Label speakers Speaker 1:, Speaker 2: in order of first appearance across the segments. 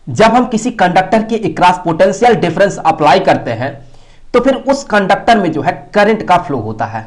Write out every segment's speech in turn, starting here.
Speaker 1: जब हम किसी कंडक्टर के अक्रॉस पोटेंशियल डिफरेंस अप्लाई करते हैं तो फिर उस कंडक्टर में जो है करंट का फ्लो होता है।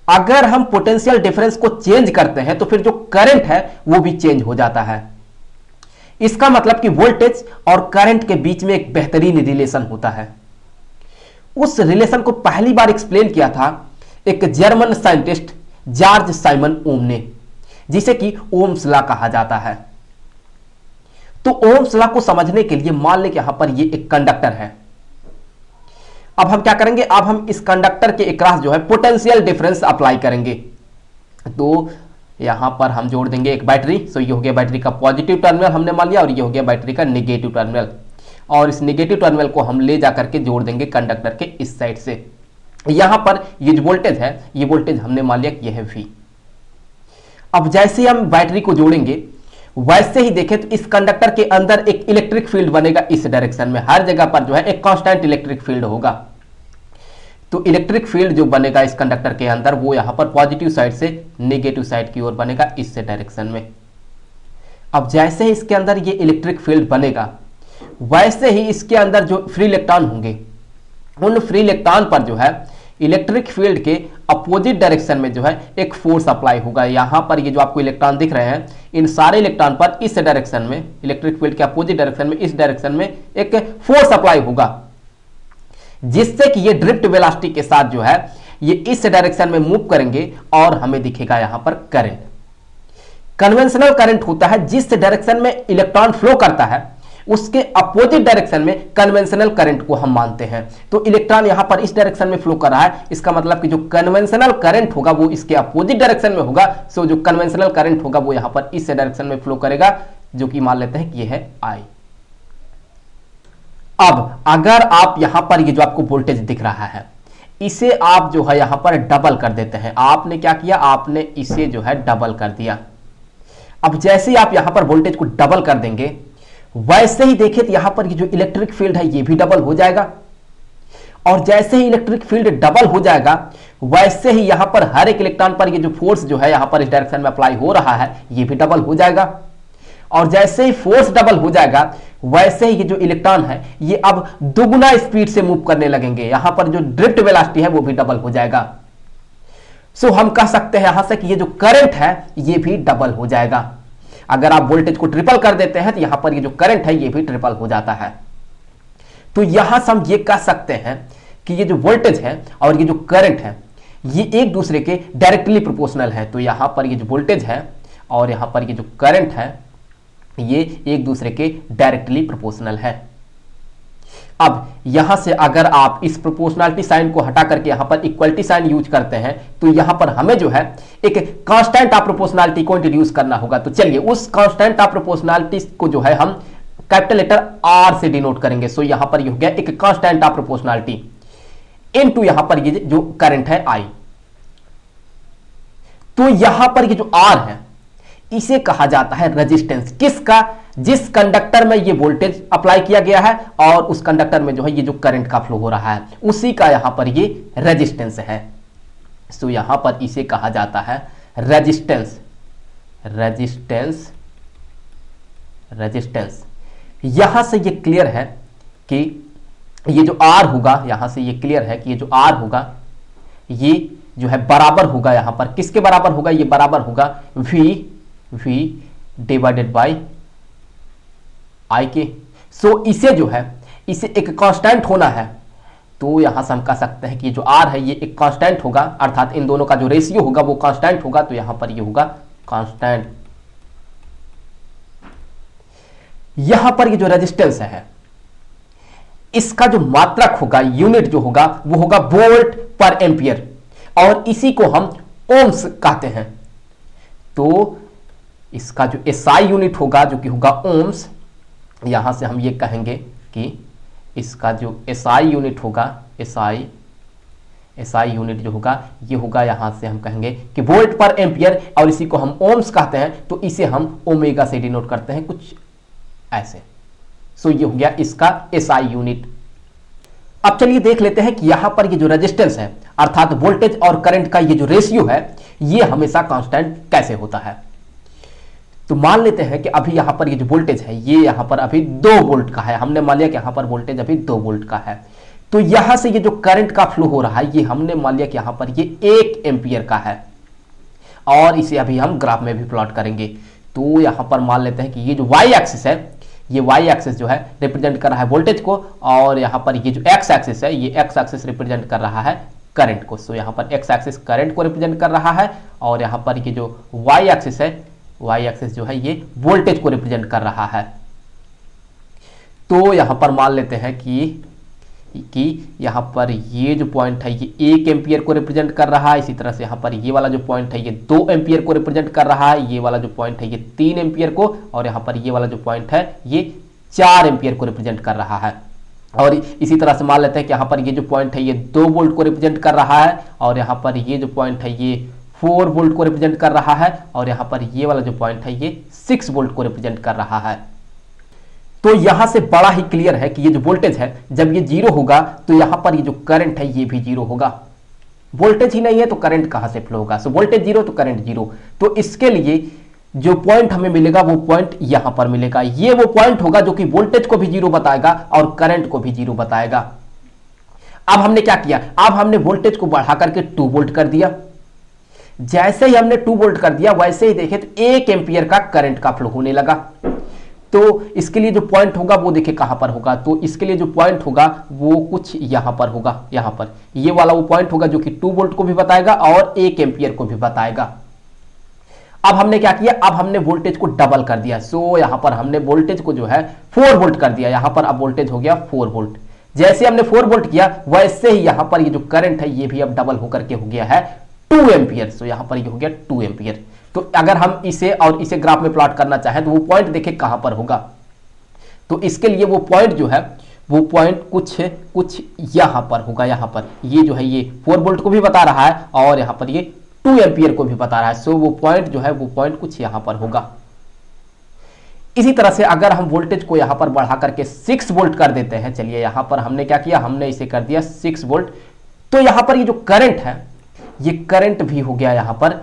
Speaker 1: अगर हम पोटेंशियल डिफरेंस को चेंज करते हैं तो फिर जो करंट है वो भी चेंज हो जाता है। इसका मतलब कि वोल्टेज और करंट के बीच में एक बेहतरीन रिलेशन होता है। उस रिलेशन को पहली बार एक्सप्लेन किया था एक जर्मन साइंटिस्ट जॉर्ज साइमन ओम ने, जिसे कि ओम्स लॉ कहा जाता है। तो ओम्स लॉ को समझने के लिए मान लें कि यहां पर ये एक कंडक्टर है। अब हम क्या करेंगे, अब हम इस कंडक्टर के अक्रॉस जो है पोटेंशियल डिफरेंस अप्लाई करेंगे। तो यहां पर हम जोड़ देंगे एक बैटरी। सो ये हो गया बैटरी का पॉजिटिव टर्मिनल हमने मान लिया, और ये हो गया बैटरी का नेगेटिव टर्मिनल। और इस नेगेटिव टर्मिनल को हम ले जाकर के जोड़ देंगे कंडक्टर के इस साइड से। यहां पर ये जो वोल्टेज है, ये वोल्टेज हमने मान लिया कि यह है V। अब जैसे हम बैटरी को जोड़ेंगे वैसे ही देखें तो इस कंडक्टर के अंदर एक इलेक्ट्रिक फील्ड बनेगा इस डायरेक्शन में। हर जगह पर जो है एक कांस्टेंट इलेक्ट्रिक फील्ड होगा। तो इलेक्ट्रिक फील्ड जो बनेगा इस कंडक्टर के अंदर वो यहां पर पॉजिटिव साइड से नेगेटिव साइड की ओर बनेगा इस डायरेक्शन में। अब जैसे ही इसके अंदर ये इलेक्ट्रिक फील्ड बनेगा वैसे ही इसके अंदर जो फ्री इलेक्ट्रॉन होंगे उन फ्री इलेक्ट्रॉन पर जो है इलेक्ट्रिक फील्ड के अपोजिट डायरेक्शन में जो है एक फोर्स अप्लाई होगा। यहां पर ये जो आपको इलेक्ट्रॉन दिख रहे हैं इन सारे इलेक्ट्रॉन पर इस डायरेक्शन में, इलेक्ट्रिक फील्ड के अपोजिट डायरेक्शन में, इस डायरेक्शन में एक फोर्स अप्लाई होगा, जिससे कि ये ड्रिफ्ट वेलोसिटी के साथ जो है ये इस डायरेक्शन में मूव करेंगे और हमें दिखेगा यहां पर करंट। कन्वेंशनल करंट होता है जिस डायरेक्शन में इलेक्ट्रॉन फ्लो करता है उसके अपोजिट डायरेक्शन में कन्वेंशनल करंट को हम मानते हैं। तो इलेक्ट्रॉन यहां पर इस डायरेक्शन में फ्लो कर रहा है, इसका मतलब कि जो कन्वेंशनल करंट होगा वो इसके अपोजिट डायरेक्शन में होगा। सो जो कन्वेंशनल करंट होगा वो यहां पर इस डायरेक्शन में फ्लो करेगा, जो कि मान लेते हैं कि ये है I। अब अगर आप यहां पर ये जो आपको वोल्टेज दिख रहा है इसे आप जो है यहां पर डबल कर देते हैं। आपने क्या किया, आपने इसे जो है डबल कर दिया। अब जैसे ही आप यहां पर वोल्टेज को डबल कर देंगे वैसे ही देखिए तो यहां पर ये जो इलेक्ट्रिक फील्ड है ये भी डबल हो जाएगा। और जैसे ही इलेक्ट्रिक फील्ड डबल हो जाएगा वैसे ही यहां पर हर एक इलेक्ट्रॉन पर ये जो फोर्स जो है यहां पर इस डायरेक्शन में अप्लाई हो रहा है ये भी डबल हो जाएगा। और जैसे ही फोर्स डबल हो जाएगा वैसे ही ये जो इलेक्ट्रॉन है ये अब दुगुना स्पीड से मूव करने लगेंगे। यहां पर जो ड्रिफ्ट वेलोसिटी है वो भी डबल हो जाएगा। सो हम कह सकते हैं यहां से कि ये जो करंट है ये भी डबल हो जाएगा। अगर आप वोल्टेज को ट्रिपल कर देते हैं तो यहां पर ये जो करंट है ये भी ट्रिपल हो जाता है। तो यहां से हम ये कह सकते हैं कि ये जो वोल्टेज है और ये जो करंट है ये एक दूसरे के डायरेक्टली प्रोपोर्शनल है। तो यहां पर ये जो वोल्टेज है और यहां पर ये जो करंट है ये एक दूसरे के डायरेक्टली प्रोपोर्शनल है। अब यहां से अगर आप इस प्रोपोर्शनलिटी साइन को हटा करके यहां पर इक्वलिटी साइन यूज करते हैं तो यहां पर हमें जो है एक कांस्टेंट ऑफ प्रोपोर्शनलिटी को इंट्रोड्यूस करना होगा। तो चलिए उस कांस्टेंट ऑफ प्रोपोर्शनलिटी को जो है हम कैपिटल लेटर आर से डिनोट करेंगे। सो यहां पर ये हो गया एक कांस्टेंट ऑफ प्रोपोर्शनलिटी इनटू यहां पर ये जो करंट है आई। तो यहां पर ये जो आर है इसे कहा जाता है रेजिस्टेंस। किसका, जिस कंडक्टर में ये वोल्टेज अप्लाई किया गया है और उस कंडक्टर में जो है ये जो करंट का फ्लो हो रहा है उसी का यहां पर ये रेजिस्टेंस है। सो यहां पर इसे कहा जाता है रेजिस्टेंस। रेजिस्टेंस रेजिस्टेंस यहां से ये क्लियर है कि ये जो आर होगा, यहां से ये क्लियर है कि ये जो आर होगा ये जो है बराबर होगा, यहां पर किसके बराबर होगा, ये बराबर होगा V डिवाइडेड बाई I के। सो इसे जो है इसे एक कांस्टेंट होना है। तो यहां से हम कह सकते हैं कि जो R है ये एक कांस्टेंट होगा, अर्थात इन दोनों का जो रेशियो होगा वो कांस्टेंट होगा। तो यहां पर ये होगा कांस्टेंट। यहां पर ये जो रेजिस्टेंस है इसका जो मात्रक होगा, यूनिट जो होगा वो होगा वोल्ट पर एम्पियर, और इसी को हम ओम्स कहते हैं। तो इसका जो एसआई यूनिट होगा जो कि होगा ओम्स, यहां से हम ये कहेंगे कि इसका जो एसआई यूनिट होगा, एसआई यूनिट जो होगा ये होगा, यहां से हम कहेंगे कि वोल्ट पर एम्पियर, और इसी को हम ओम्स कहते हैं। तो इसे हम ओमेगा से डिनोट करते हैं कुछ ऐसे। सो ये हो गया इसका एसआई यूनिट। अब चलिए देख लेते हैं कि यहां पर ये जो रेजिस्टेंस है अर्थात वोल्टेज और करंट का ये जो रेशियो है ये हमेशा कांस्टेंट कैसे होता है। तो मान लेते हैं कि अभी यहां पर ये जो वोल्टेज है ये यहां पर अभी 2 वोल्ट का है, हमने मान लिया कि यहां पर वोल्टेज अभी 2 वोल्ट का है। तो यहां से ये जो करंट का फ्लो हो रहा है ये हमने मान लिया कि यहां पर ये 1 एम्पियर का है, और इसे अभी हम ग्राफ में भी प्लॉट करेंगे। तो यहां पर मान लेते हैं कि ये जो वाई एक्सिस है, ये वाई एक्सिस जो है रिप्रेजेंट कर रहा है वोल्टेज को, और यहां पर ये जो एक्स एक्सिस है, ये एक्स एक्सिस रिप्रेजेंट कर रहा है करंट को। सो यहां पर एक्स एक्सिस करंट को रिप्रेजेंट कर रहा है, और यहां पर ये जो वाई एक्सिस है, वाई एक्सिस जो है ये वोल्टेज को रिप्रेजेंट कर रहा है। तो यहां पर मान लेते हैं कि यहां पर ये जो पॉइंट है ये 1 एम्पियर को रिप्रेजेंट कर रहा है, इसी तरह से यहां पर ये वाला जो पॉइंट है ये 2 एम्पियर को रिप्रेजेंट कर रहा है, ये वाला जो पॉइंट है ये 3 एम्पियर को, और यहां पर ये वाला जो पॉइंट है ये 4 एम्पियर को रिप्रेजेंट कर रहा है। और इसी तरह से मान लेते हैं कि यहां पर ये जो पॉइंट है ये 2 वोल्ट को रिप्रेजेंट कर रहा है, और यहां पर ये जो पॉइंट है ये 4 वोल्ट को रिप्रेजेंट कर रहा है, और यहां पर ये वाला जो पॉइंट है ये 6 वोल्ट को रिप्रेजेंट कर रहा है। तो यहां से बड़ा ही क्लियर है कि ये जो वोल्टेज है जब ये 0 होगा तो यहां पर ये जो करंट है ये भी 0 होगा। वोल्टेज ही नहीं है तो करंट कहां से फ्लो होगा? सो वोल्टेज 0 तो करंट 0। तो इसके लिए जो पॉइंट हमें मिलेगा वो पॉइंट यहां पर मिलेगा, ये वो पॉइंट होगा जो कि वोल्टेज को भी 0 बताएगा और करंट को भी 0 बताएगा। अब हमने क्या किया? अब हमने वोल्टेज को बढ़ा करके 2 वोल्ट कर दिया। जैसे ही हमने 2 वोल्ट कर दिया वैसे ही देखे तो 1 एम्पियर का करंट का फ्लो होने लगा। तो इसके लिए जो पॉइंट होगा वो देखिए कहां पर होगा? तो इसके लिए जो पॉइंट होगा वो कुछ यहां पर होगा, यहां पर ये वाला वो पॉइंट होगा जो कि 2 वोल्ट को भी बताएगा और 1 एम्पियर को भी बताएगा। अब हमने क्या किया? अब हमने वोल्टेज को डबल कर दिया। सो यहां पर हमने वोल्टेज को जो है 4 वोल्ट कर दिया, यहां पर अब वोल्टेज हो गया 4 वोल्ट। जैसे हमने 4 वोल्ट किया वैसे ही यहां पर ये जो करंट है ये भी अब डबल होकर के हो गया है 2 एम्पियर। सो यहां पर ये हो गया 2 एम्पियर। तो अगर हम इसे और इसे ग्राफ में प्लॉट करना चाहें तो वो पॉइंट देखें कहां पर होगा? तो इसके लिए वो पॉइंट जो है वो पॉइंट कुछ यहां पर होगा, यहां पर ये जो है ये 4 वोल्ट को भी बता रहा है और यहां पर ये 2 एम्पियर को भी बता रहा है। सो वो पॉइंट जो है वो पॉइंट कुछ यहां पर होगा। इसी तरह से अगर हम वोल्टेज को यहां पर बढ़ा करके 6 वोल्ट कर देते हैं, चलिए यहां पर हमने क्या किया? हमने इसे कर दिया 6 वोल्ट। तो यहां पर ये जो करंट है ये करंट भी हो गया यहां पर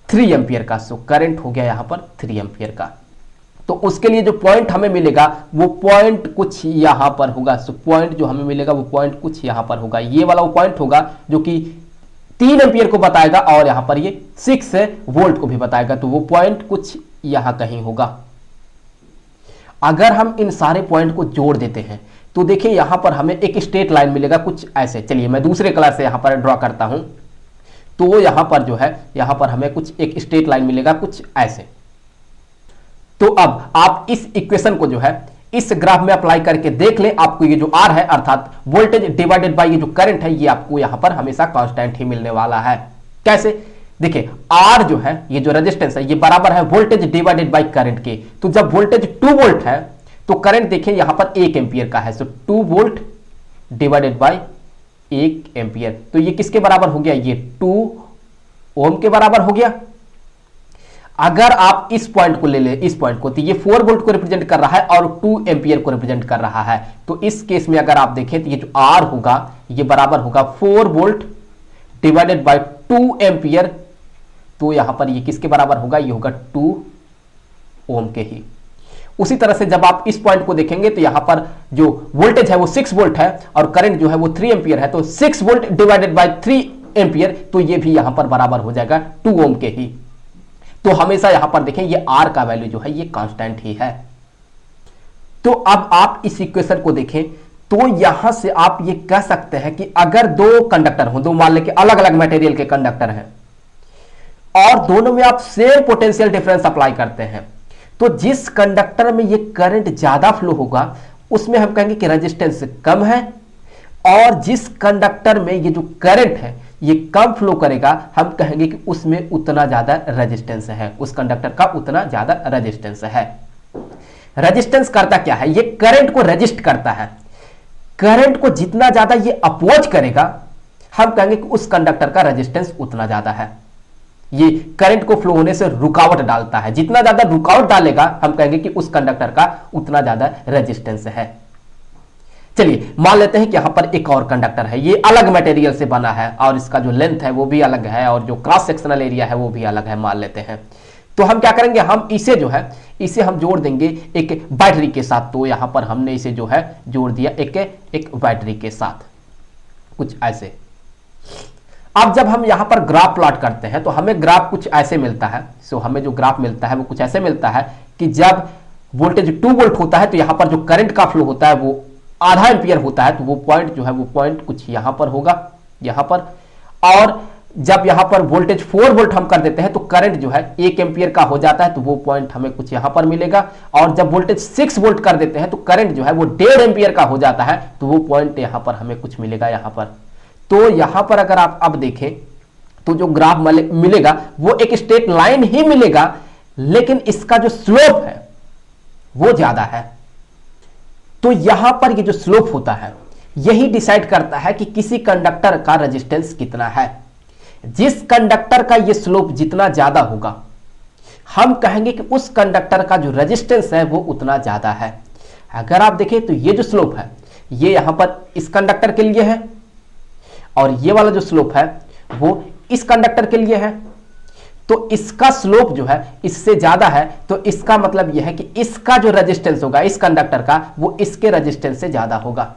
Speaker 1: 3 एम्पियर का। सो करंट हो गया यहां पर 3 एम्पियर का। तो उसके लिए जो पॉइंट हमें मिलेगा वो पॉइंट कुछ यहां पर होगा। सो पॉइंट जो हमें मिलेगा वो पॉइंट कुछ यहां पर होगा, ये वाला वो पॉइंट होगा जो कि 3 एम्पियर को बताएगा और यहां पर ये 6 वोल्ट को भी बताएगा। तो वो पॉइंट कुछ यहां कहीं होगा। अगर हम इन सारे पॉइंट को जोड़ देते हैं तो देखिए यहां पर हमें एक स्ट्रेट लाइन मिलेगा कुछ ऐसे। चलिए मैं दूसरे कलर से यहां पर ड्रॉ करता हूं। तो यहां पर जो है यहां पर हमें कुछ एक स्ट्रेट लाइन मिलेगा कुछ ऐसे। तो अब आप इस इक्वेशन को जो है इस ग्राफ में अप्लाई करके देख लें, आपको ये जो R है अर्थात वोल्टेज डिवाइडेड बाय ये जो करंट है ये आपको यहां पर हमेशा कांस्टेंट ही मिलने वाला है। कैसे? देखिए R जो है ये जो रेजिस्टेंस है ये बराबर है वोल्टेज डिवाइडेड बाय करंट के। तो जब वोल्टेज 2 वोल्ट है तो करंट देखिए यहां पर 1 एम्पियर का है। सो 2 वोल्ट डिवाइडेड बाय 1 एम्पियर, तो ये किसके बराबर हो गया? ये 2 ओम के बराबर हो गया। अगर आप इस पॉइंट को ले ले, इस पॉइंट को, तो ये 4 वोल्ट को रिप्रेजेंट कर रहा है और 2 एम्पियर को रिप्रेजेंट कर रहा है। तो इस केस में अगर आप देखें तो ये जो R होगा ये बराबर होगा 4 वोल्ट डिवाइडेड बाय 2 एम्पियर। तो यहां पर ये किसके बराबर होगा? ये होगा 2 ओम के ही। उसी तरह से जब आप इस पॉइंट को देखेंगे तो यहां पर जो वोल्टेज है वो 6 वोल्ट है और करंट जो है वो 3 एम्पियर है। तो 6 वोल्ट डिवाइडेड बाय 3 एम्पियर, तो ये भी यहां पर बराबर हो जाएगा 2 ओम के ही। तो हमेशा यहां पर देखें ये R का वैल्यू जो है ये कांस्टेंट ही है। तो अब आप इस इक्वेशन को देखें तो यहां से आप ये कह सकते हैं कि अगर 2 कंडक्टर हो, 2 मान लें कि अलग अलग मटेरियल के कंडक्टर हैं और दोनों में आप सेम पोटेंशियल डिफरेंस अप्लाई करते हैं, तो जिस कंडक्टर में ये करंट ज्यादा फ्लो होगा उसमें हम कहेंगे कि रेजिस्टेंस कम है, और जिस कंडक्टर में ये जो करंट है ये कम फ्लो करेगा हम कहेंगे कि उसमें उतना ज्यादा रेजिस्टेंस है, उस कंडक्टर का उतना ज्यादा रेजिस्टेंस है। रेजिस्टेंस करता क्या है? ये करंट को रेजिस्ट करता है। करंट को जितना ज्यादा ये अपोज करेगा हम कहेंगे कि उस कंडक्टर का रेजिस्टेंस उतना ज्यादा है। ये करंट को फ्लो होने से रुकावट डालता है, जितना ज्यादा रुकावट डालेगा हम कहेंगे कि उस कंडक्टर का उतना ज्यादा रेजिस्टेंस है। चलिए मान लेते हैं कि यहां पर एक और कंडक्टर है, ये अलग मटेरियल से बना है और इसका जो लेंथ है वो भी अलग है और जो क्रॉस सेक्शनल एरिया है वो भी अलग है मान लेते हैं। तो हम क्या करेंगे, हम इसे जो है इसे हम जोड़ देंगे एक बैटरी के साथ। तो यहां पर हमने इसे जो है जोड़ दिया एक बैटरी के साथ, कुछ ऐसे। अब जब हम यहां पर ग्राफ प्लॉट करते हैं तो हमें ग्राफ कुछ ऐसे मिलता है। सो हमें जो ग्राफ मिलता है वो कुछ ऐसे मिलता है कि जब वोल्टेज 2 वोल्ट होता है तो यहां पर जो करंट का फ्लो होता है वो आधा एम्पियर होता है। तो वो पॉइंट जो है वो पॉइंट कुछ यहां पर होगा, यहां पर। और जब यहां पर वोल्टेज 4 वोल्ट हम कर देते हैं तो करंट जो है 1 एम्पियर का हो जाता है। तो वो पॉइंट हमें कुछ यहां पर मिलेगा। और जब वोल्टेज 6 वोल्ट कर देते हैं तो करंट जो है वो 1.5 एम्पियर का हो जाता है। तो वो पॉइंट यहां पर हमें कुछ मिलेगा, यहां पर। तो यहां पर अगर आप अब देखें तो जो ग्राफ मिलेगा वो एक स्ट्रेट लाइन ही मिलेगा, लेकिन इसका जो स्लोप है वो ज्यादा है। तो यहां पर ये जो स्लोप होता है यही डिसाइड करता है कि किसी कंडक्टर का रेजिस्टेंस कितना है। जिस कंडक्टर का ये स्लोप जितना ज्यादा होगा हम कहेंगे कि उस कंडक्टर का जो रेजिस्टेंस है वो उतना ज्यादा है। अगर आप देखें तो ये जो स्लोप है ये यहां पर इस कंडक्टर के लिए है, और ये वाला जो स्लोप है वो इस कंडक्टर के लिए है। तो इसका स्लोप जो है इससे ज्यादा है, तो इसका मतलब यह है कि इसका जो रेजिस्टेंस होगा इस कंडक्टर का वो इसके रेजिस्टेंस से ज्यादा होगा।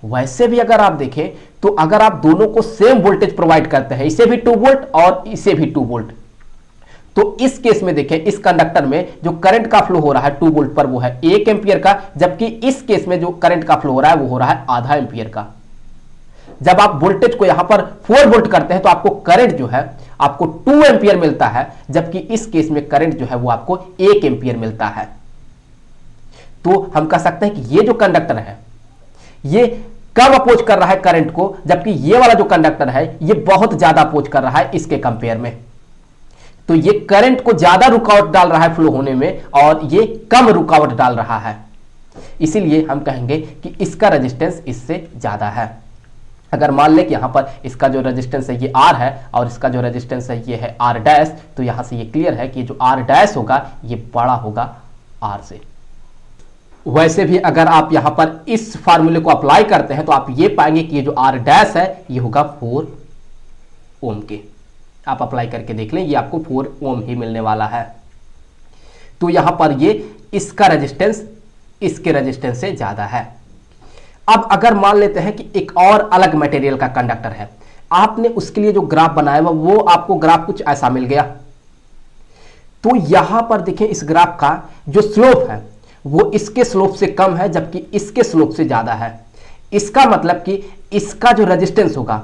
Speaker 1: वैसे भी अगर आप देखें तो अगर आप दोनों को सेम वोल्टेज प्रोवाइड करते हैं, इसे भी 2 वोल्ट और इसे भी 2 वोल्ट, तो इस केस में देखें इस कंडक्टर में जो करंट का फ्लो हो रहा है 2 वोल्ट पर वो है 1 एम्पियर का, जबकि इस केस में जो करंट का फ्लो हो रहा है वो हो रहा है आधा एम्पियर का। जब आप वोल्टेज को यहां पर 4 वोल्ट करते हैं तो आपको करंट जो है आपको 2 एम्पियर मिलता है, जबकि इस केस में करंट जो है वो आपको 1 एम्पियर मिलता है। तो हम कह सकते हैं कि ये जो कंडक्टर है ये कम अपोज कर रहा है करंट को, जबकि ये वाला जो कंडक्टर है ये बहुत ज्यादा अपोज कर रहा है इसके कंपेयर में। तो ये करंट को ज्यादा रुकावट डाल रहा है फ्लो होने में, और ये कम रुकावट डाल रहा है। इसीलिए हम कहेंगे कि इसका रेजिस्टेंस इससे ज्यादा है। अगर मान लें कि यहां पर इसका जो रेजिस्टेंस है ये R है और इसका जो रेजिस्टेंस है ये है R डैश, तो यहां से ये क्लियर है कि जो R डैश होगा ये बड़ा होगा R से। वैसे भी अगर आप यहां पर इस फार्मूले को अप्लाई करते हैं तो आप ये पाएंगे कि ये जो R डैश है ये होगा 4 ओम के। आप अप्लाई करके देख लें, ये आपको 4 ओम ही मिलने वाला है। तो यहां पर ये इसका रेजिस्टेंस इसके रेजिस्टेंस से ज्यादा है। अब अगर मान लेते हैं कि एक और अलग मटेरियल का कंडक्टर है, आपने उसके लिए जो ग्राफ बनाया हुआ वो आपको ग्राफ कुछ ऐसा मिल गया। तो यहां पर देखें इस ग्राफ का जो स्लोप है वो इसके स्लोप से कम है, जबकि इसके स्लोप से ज्यादा है। इसका मतलब कि इसका जो रेजिस्टेंस होगा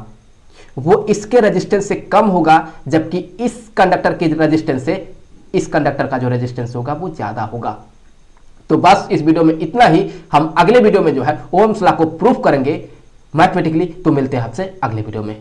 Speaker 1: वो इसके रेजिस्टेंस से कम होगा, जबकि इस कंडक्टर के रेजिस्टेंस से इस कंडक्टर का जो रेजिस्टेंस होगा वो ज्यादा होगा। तो बस इस वीडियो में इतना ही। हम अगले वीडियो में जो है ओम्स लॉ को प्रूफ करेंगे मैथमेटिकली। तो मिलते हैं आपसे अगले वीडियो में।